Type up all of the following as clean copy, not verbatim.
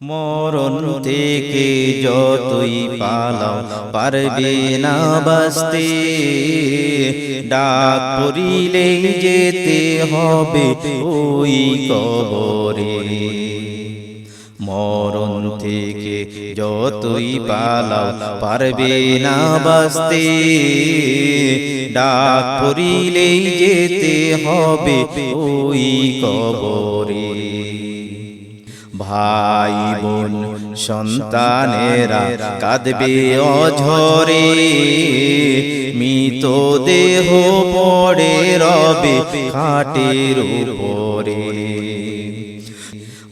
মরণ থেকে যতই পালাও পারবে না বাঁচতে, ডাক পড়িলেই যেতে হবে ওই কবরে। মরণ থেকে যতই পালাও পারবে না বাঁচতে, ডাক পড়িলেই যেতে হবে ওই কবরে। ভাই বোন সন্তানেরা কাঁদবে অঝরে, মৃত দেহ পড়ে রবে খাটের উপরে।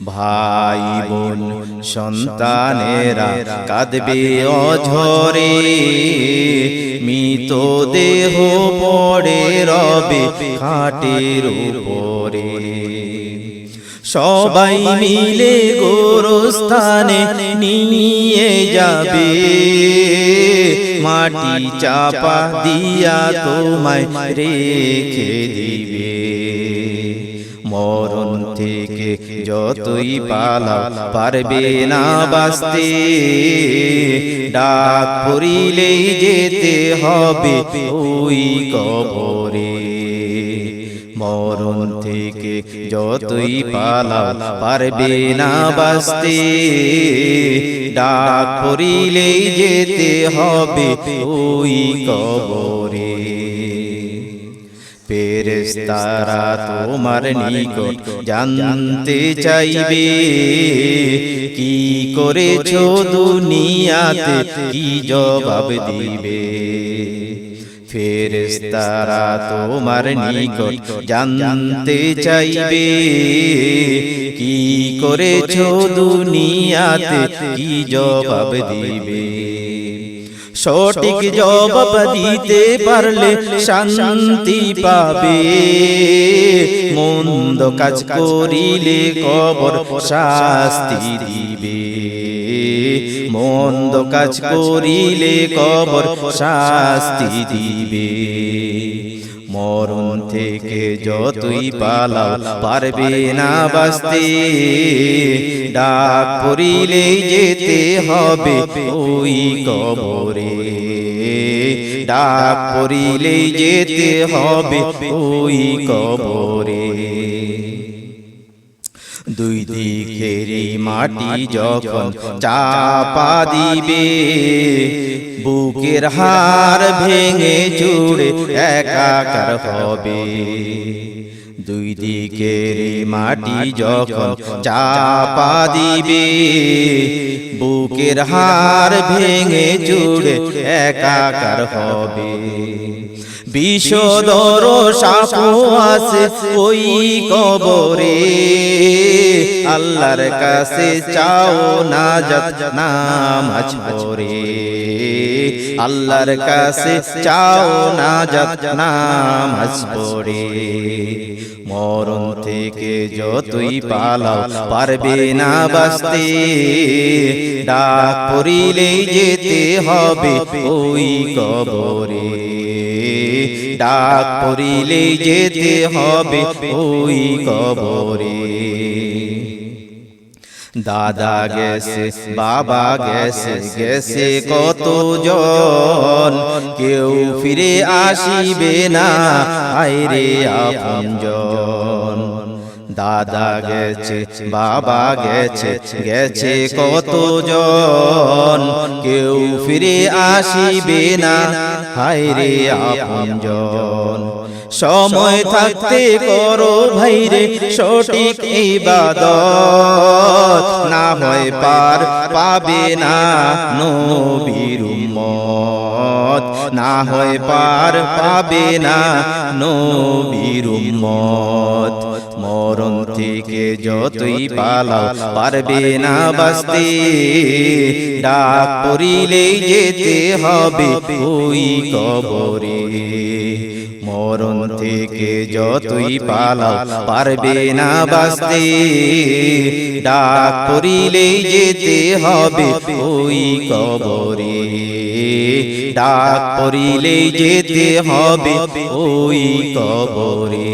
ভাই বোন সন্তানেরা কাঁদবে অঝরে, মৃত দেহ পড়ে রবে খাটের উপরে। সবাই মিলে গোরস্থানে নিয়ে যাবে, মাটি চাপা দিয়া তোমায় রেখে দিবে। মরণ থেকে যতই পালাও পারবে না বাঁচতে, ডাক পড়িলেই যেতে হবে ওই কবরে। মরণ থেকে যতই পালাও পারবে না বাঁচতে, ডাক পড়িলেই যেতে হবে ওই কবরে। ফেরেশতারা তোমার নিকট জানতে চাইবে, কি করেছো দুনিয়াতে, কি জবাব দিবে। ফেরেশতারা তোমার নিকট জানতে চাইবে, কি করেছো দুনিয়াতে, কি জবাব দিবে। সঠিক জবাব দিতে পারলে শান্তি পাবে, মন্দ কাজ করিলে কবর শাস্তি দিবে। মন্দ কাজ করিলে কবর শাস্তি দিবে। মরণ থেকে যতই পালাও পারবে না বাঁচতে, ডাক পড়িলেই যেতে হবে ওই কবরে। ডাক পড়িলেই যেতে হবে ওই কবরে। দুই দিকেরই মাটি যখন চাপা দিবে, বুকের হাড় ভেঙে চুড়ে একাকার হবে। দুই দিকেরই মাটি যখন চাপা দিবে, বুকের হাড় ভেঙে চুড়ে একাকার হবে। বিষধর সাপ আছে ওই কবরে, আল্লাহর কাছে চাও নাজাত নামাজ পড়ে। আল্লাহর কাছে চাও নাজাত নামাজ পড়ে। মরণ থেকে যতই পালাও পারবে না বাঁচতে, ডাক পড়িলেই যেতে হবে ওই কবরে। ডাক পড়িলেই যেতে হবে ওই কবরে। দাদা গেছে, বাবা গেছে, গেছে কতজন, কেউ ফিরে আসিবে না আইরে আপনজন। দাদা গেছে, বাবা গেছে, গেছে কতজন, কেউ ফিরে আসিবে না হায়রে আপনজন। সময় থাকতে করো ভাইরে সঠিক ইবাদত, না হয় পার পাবে না নবীর উম্মত। না হয় পার পাবে না নবীর উম্মত। মরণ থেকে যতই পালাও পারবে না বাঁচতে, ডাক পড়িলেই যেতে হবে ওই কবরে। মরণ থেকে যতই পালাও পারবে না বাঁচতে, ডাক পড়িলেই যেতে হবে ওই কবরে। ডাক পড়িলেই যেতে হবে ওই কবরে।